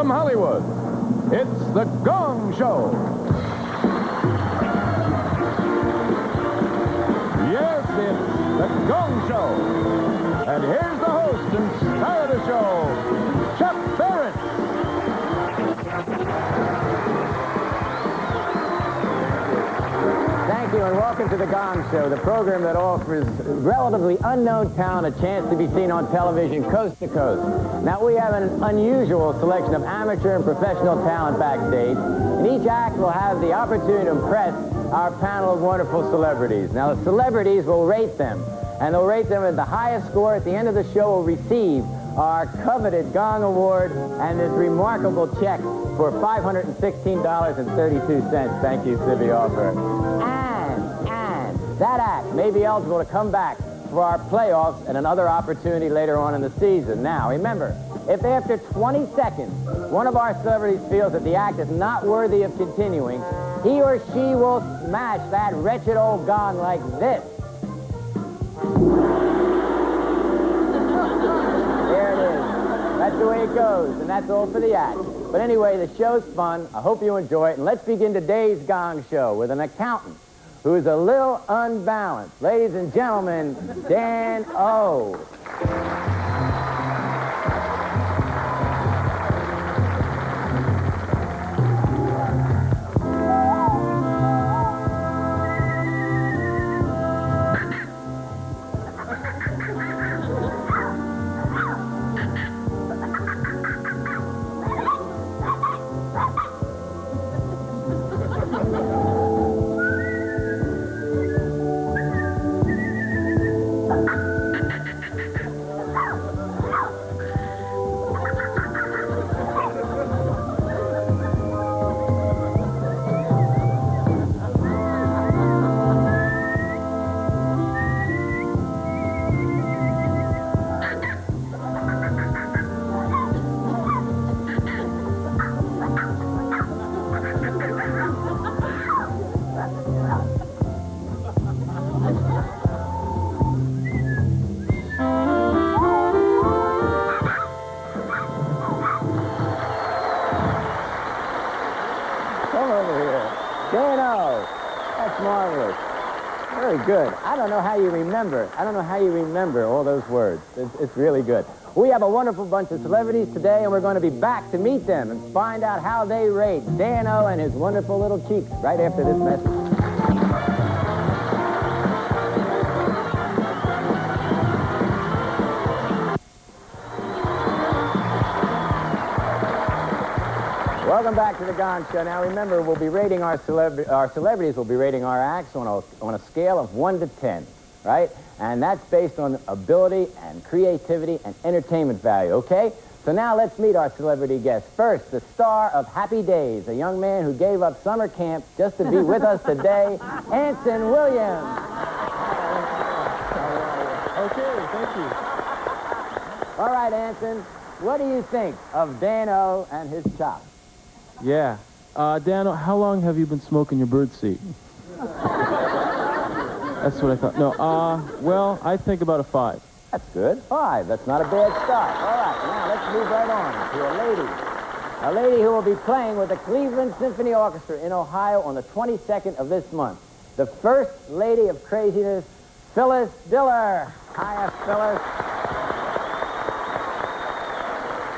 from Hollywood, it's the Gong Show. Yes, it's the Gong Show. And here's the host and star of the show, Chuck Barris. Thank you, and welcome to the Gong Show, the program that offers relatively unknown talent a chance to be seen on television coast to coast. Now, we have an unusual selection of amateur and professional talent backstage, and each act will have the opportunity to impress our panel of wonderful celebrities. Now, the celebrities will rate them, and they'll rate them at the highest score. At the end of the show, will receive our coveted Gong Award and this remarkable check for $516.32. Thank you, Sibby Offer. And that act may be eligible to come back for our playoffs and another opportunity later on in the season. Now, remember, if after 20 seconds one of our celebrities feels that the act is not worthy of continuing, he or she will smash that wretched old gong like this. There it is. That's the way it goes, and that's all for the act. But anyway, the show's fun. I hope you enjoy it. And let's begin today's Gong Show with an accountant who's a little unbalanced. Ladies and gentlemen, Dan O. Good. I don't know how you remember. I don't know how you remember all those words. It's really good. We have a wonderful bunch of celebrities today, and we're going to be back to meet them and find out how they rate Dan-O and his wonderful little cheeks right after this message. Welcome back to the Gong Show. Now, remember, we'll be rating our celebrities will be rating our acts on a scale of 1 to 10, right? And that's based on ability and creativity and entertainment value, okay? So now let's meet our celebrity guest. First, the star of Happy Days, a young man who gave up summer camp just to be with us today, Anson Williams. Okay, thank you. All right, Anson, what do you think of Dan-O and his chops? Yeah. Dan, how long have you been smoking your birdseed? That's what I thought. No, well, I think about a 5. That's good. 5. That's not a bad start. All right, now let's move right on to a lady who will be playing with the Cleveland Symphony Orchestra in Ohio on the 22nd of this month. The First Lady of Craziness, Phyllis Diller. Hiya, Phyllis.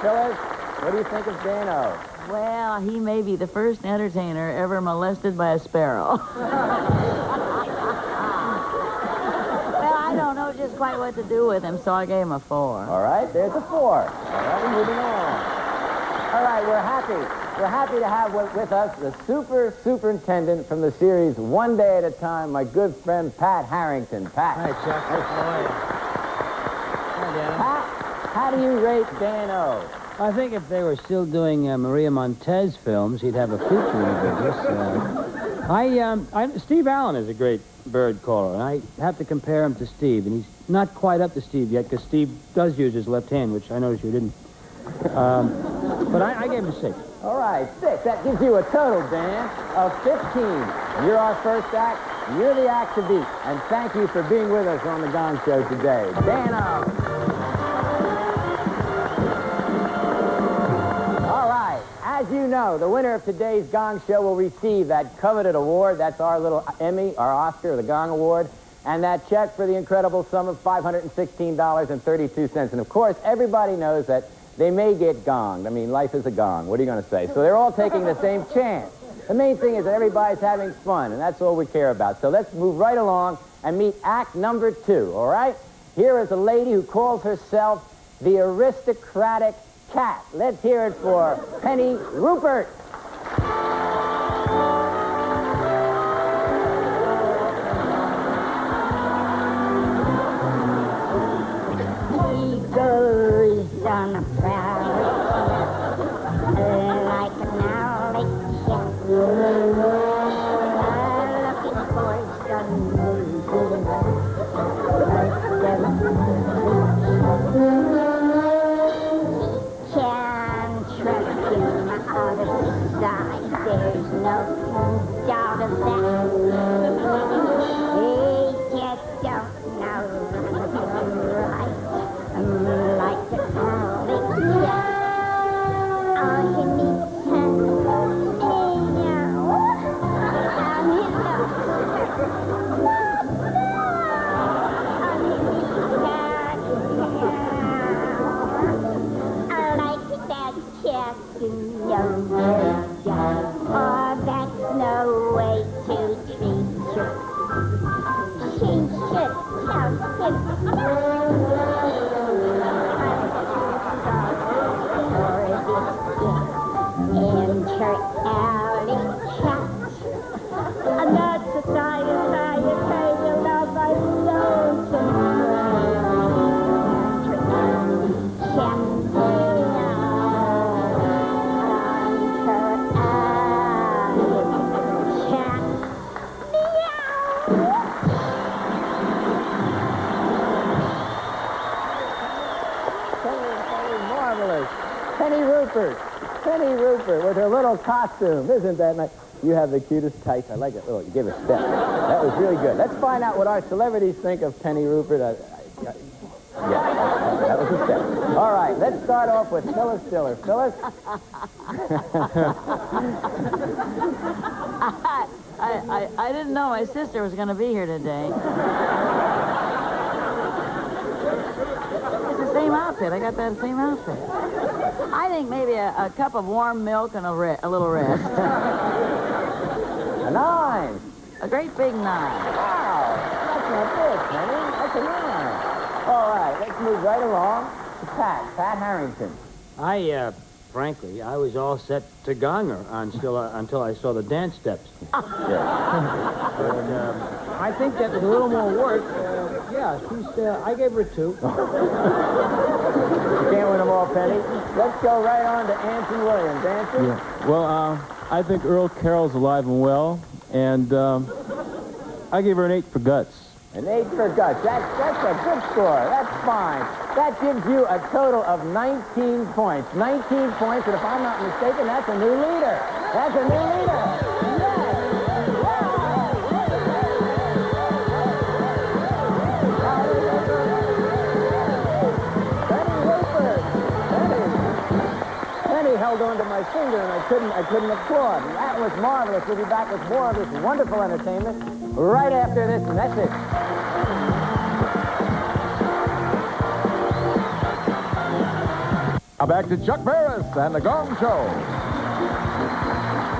Phyllis, what do you think of Dan-O? Well, he may be the first entertainer ever molested by a sparrow. Well, I don't know just quite what to do with him, so I gave him a 4. All right, there's a 4. All right, moving on. All right, we're happy. We're happy to have with us the superintendent from the series One Day at a Time, my good friend Pat Harrington. Pat. Hi, Chuck. How are you? Hi, Dan. Pat, how do you rate Dan-O? I think if they were still doing Maria Montez films, he'd have a future in the business. Steve Allen is a great bird caller, and I have to compare him to Steve, and he's not quite up to Steve yet, because Steve does use his left hand, which I noticed you didn't. But I gave him a 6. All right, 6. That gives you a total, Dan, of 15. You're our first act. You're the act to beat. And thank you for being with us on the Gong Show today. Dan-O. All right. the winner of today's Gong Show will receive that coveted award. That's our little Emmy, our Oscar, the Gong Award, and that check for the incredible sum of $516.32. And, of course, everybody knows that they may get gonged. I mean, life is a gong. What are you going to say? So they're all taking the same chance. The main thing is that everybody's having fun, and that's all we care about. So let's move right along and meet act number 2, all right? Here is a lady who calls herself the Aristocratic Cat. Let's hear it for Penny Rupert. He goes on a prowl like an alley cat, looking for some can't trust him out of sight. There's no doubt of that. He just don't know right. Like the alley cat. Oh, he needs help. Oh, that's no way to treat you. She should tell him. Enter alley cat. And that's a sign of love I love to Penny Rupert with her little costume. Isn't that nice? You have the cutest tights. I like it. Oh, you give a step. That was really good. Let's find out what our celebrities think of Penny Rupert. Yeah, that was a step. All right, let's start off with Phyllis Diller. Phyllis? I didn't know my sister was going to be here today. It's the same outfit. I got that same outfit. I think maybe a cup of warm milk and a little rest. A 9. A great big 9. Wow. That's not bad, Penny. That's a 9. All right, let's move right along to Pat Harrington. Frankly, I was all set to gong her until I saw the dance steps. But, I think that with a little more work, I gave her a 2. You can't win them all, Penny. Let's go right on to Anson Williams. Anson? Yeah. Well, I think Earl Carroll's alive and well, and I gave her an 8 for guts. An 8 for guts. That's a good score. That's fine. That gives you a total of 19 points. 19 points, and if I'm not mistaken, that's a new leader. That's a new leader. Yes. Penny Rupert. Penny held onto my finger, and I couldn't applaud. And that was marvelous. We'll be back with more of this wonderful entertainment right after this message. Now back to Chuck Barris and the Gong Show.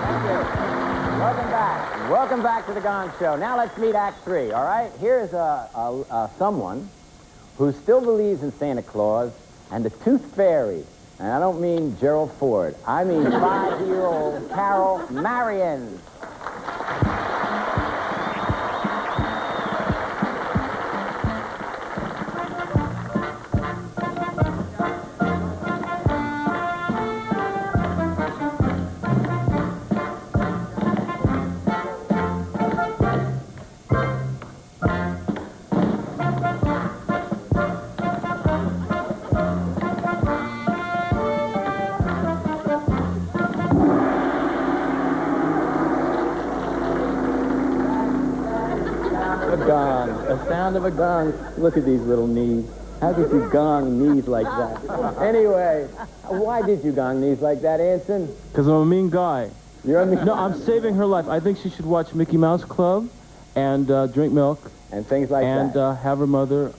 Thank you. Welcome back. Welcome back to the Gong Show. Now let's meet Act 3, all right? Here's someone who still believes in Santa Claus and the Tooth Fairy. And I don't mean Gerald Ford. I mean 5-year-old Carol Marion. A gong, a sound of a gong. Look at these little knees. How could you gong knees like that? Anyway, why did you gong knees like that, Anson? Because I'm a mean guy. You're a mean... No, I'm saving her life. I think she should watch Mickey Mouse Club and drink milk. And things like and, that. And have her mother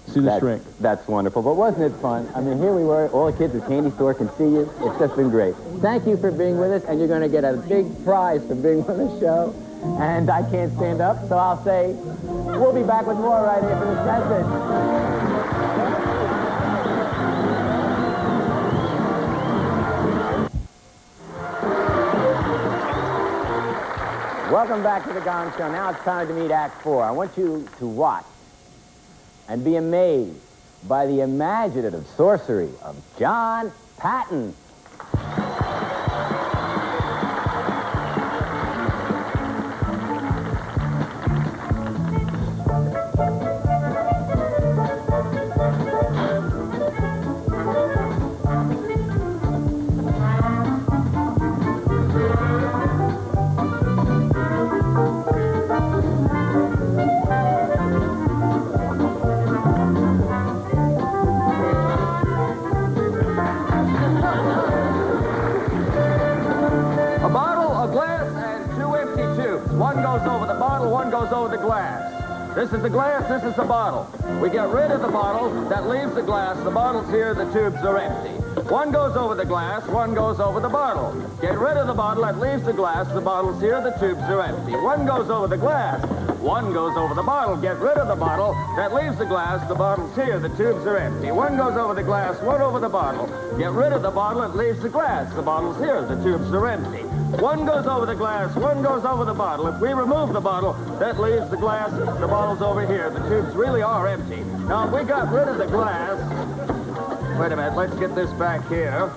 see the shrink. That's wonderful. But wasn't it fun? I mean, here we were. All the kids at Candy Store can see you. It's just been great. Thank you for being with us, and you're going to get a big prize for being on the show. And I can't stand up, so I'll say we'll be back with more right after this message. Welcome back to the Gong Show. Now it's time to meet Act 4. I want you to watch and be amazed by the imaginative sorcery of John Patton. One goes over the bottle, one goes over the glass. This is the glass, this is the bottle. We get rid of the bottle, that leaves the glass. The bottle's here, the tubes are empty. One goes over the glass, one goes over the bottle. Get rid of the bottle, that leaves the glass. The bottle's here, the tubes are empty. One goes over the glass, one goes over the bottle. Get rid of the bottle, that leaves the glass. The bottle's here, the tubes are empty. One goes over the glass, one over the bottle. Get rid of the bottle, it leaves the glass. The bottle's here, the tubes are empty. One goes over the glass, one goes over the bottle. If we remove the bottle, that leaves the glass. The bottle's over here. The tubes really are empty. Now, if we got rid of the glass... Wait a minute, let's get this back here.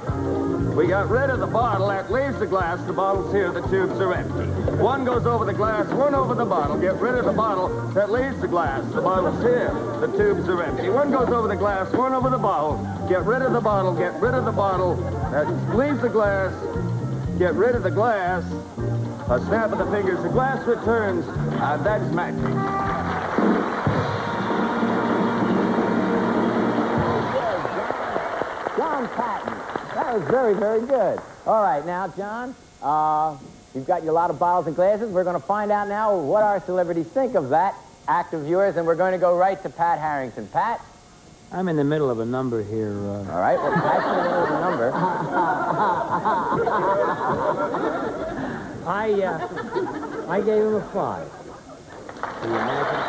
We got rid of the bottle, that leaves the glass. The bottle's here, the tubes are empty. One goes over the glass, one over the bottle. Get rid of the bottle, that leaves the glass. The bottle's here, the tubes are empty. One goes over the glass, one over the bottle. Get rid of the bottle, get rid of the bottle. That leaves the glass. Get rid of the glass. A snap of the fingers, the glass returns. That's magic. John Patton. That was very, very good. All right, now, John, you've got your lot of bottles and glasses. We're going to find out now what our celebrities think of that act of yours, and we're going to go right to Pat Harrington. Pat? I'm in the middle of a number here. All right, well, Pat's in the middle of a number. I gave him a 5. Can you imagine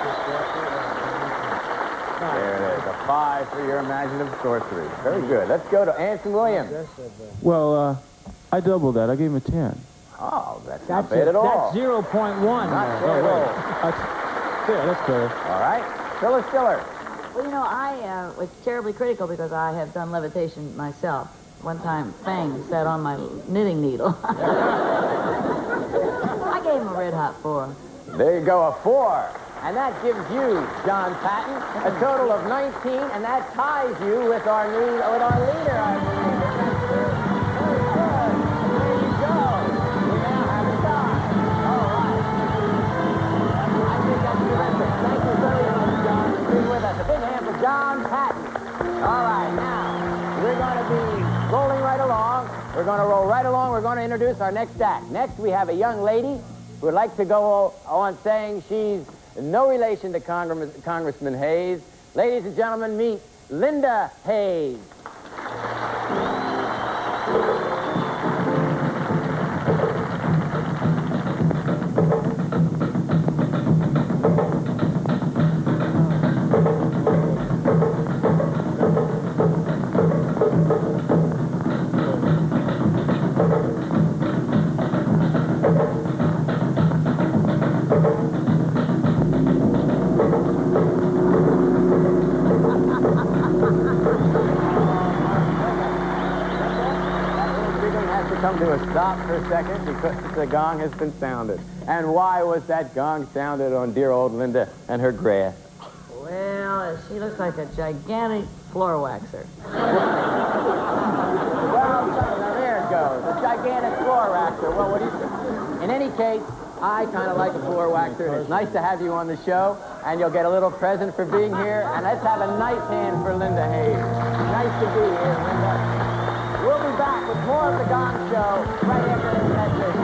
There it is, a 5 for your imaginative sorcery. Very good. Let's go to Anson Williams. Well, I doubled that. I gave him a 10. Oh, that's not bad at all. That's 0.1. Not bad at all. Yeah, that's better. All right, Phyllis Diller. Well, you know, I was terribly critical because I have done levitation myself. One time, Fang sat on my knitting needle. I gave him a red-hot 4. There you go, a 4. And that gives you, John Patton, a total of 19, and that ties you with our leader, I believe. Very good. There you go. We now have a tie. All right. I think that's terrific. Thank you very much, John, for being with us. A big hand for John Patton. All right, now, we're going to be rolling right along. We're going to roll right along. We're going to introduce our next act. Next, we have a young lady who would like to go on saying she's no relation to Congressman Hayes. Ladies and gentlemen, meet Linda Hayes. Come to a stop for a second because the gong has been sounded. And why was that gong sounded on dear old Linda and her grass? Well, she looks like a gigantic floor waxer. Well, there it goes. A gigantic floor waxer. Well, what do you think? In any case, I kind of like a floor waxer, and it's nice to have you on the show. and you'll get a little present for being here. And let's have a nice hand for Linda Hayes. Nice to be here, Linda. We'll be back with more of the Gong Show right after this message.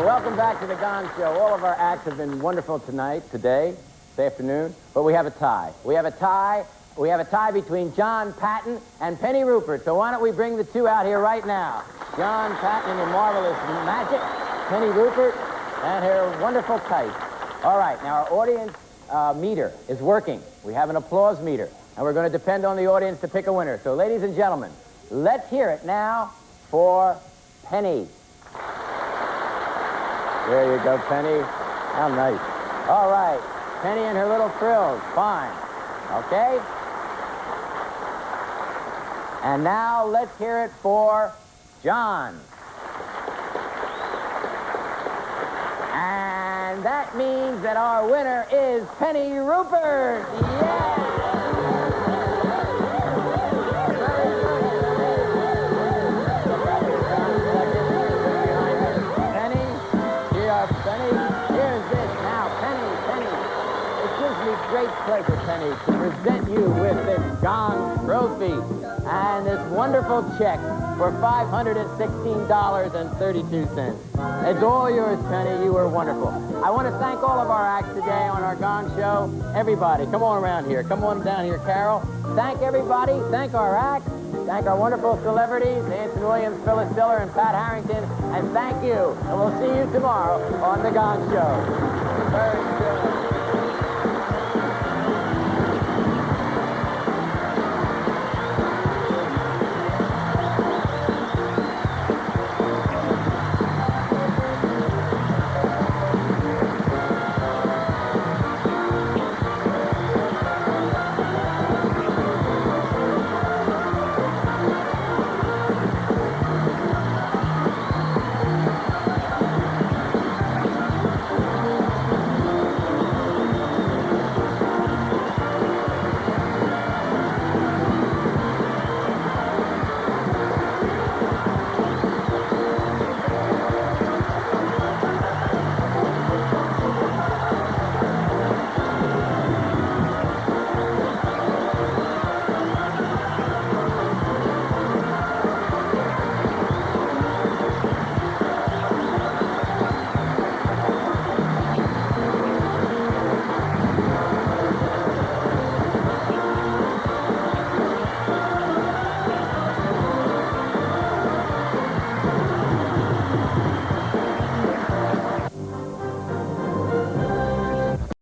Welcome back to the Gong Show. All of our acts have been wonderful today, this afternoon, but we have a tie. We have a tie between John Patton and Penny Rupert. So why don't we bring the two out here right now? John Patton and the marvelous magic, Penny Rupert, and her wonderful kite. All right, now our audience meter is working. We have an applause meter, and we're going to depend on the audience to pick a winner. So ladies and gentlemen, let's hear it now for Penny. There you go, Penny. How nice. All right. Penny and her little frills. Fine. Okay? And now let's hear it for John. And that means that our winner is Penny Rupert. Yeah! Great pleasure, Penny, to present you with this Gong Trophy and this wonderful check for $516.32. It's all yours, Penny. You were wonderful. I want to thank all of our acts today on our Gong Show. Everybody, come on around here. Come on down here, Carol. Thank everybody. Thank our acts. Thank our wonderful celebrities, Anson Williams, Phyllis, Diller, and Pat Harrington. And thank you. And we'll see you tomorrow on the Gong Show. Very good.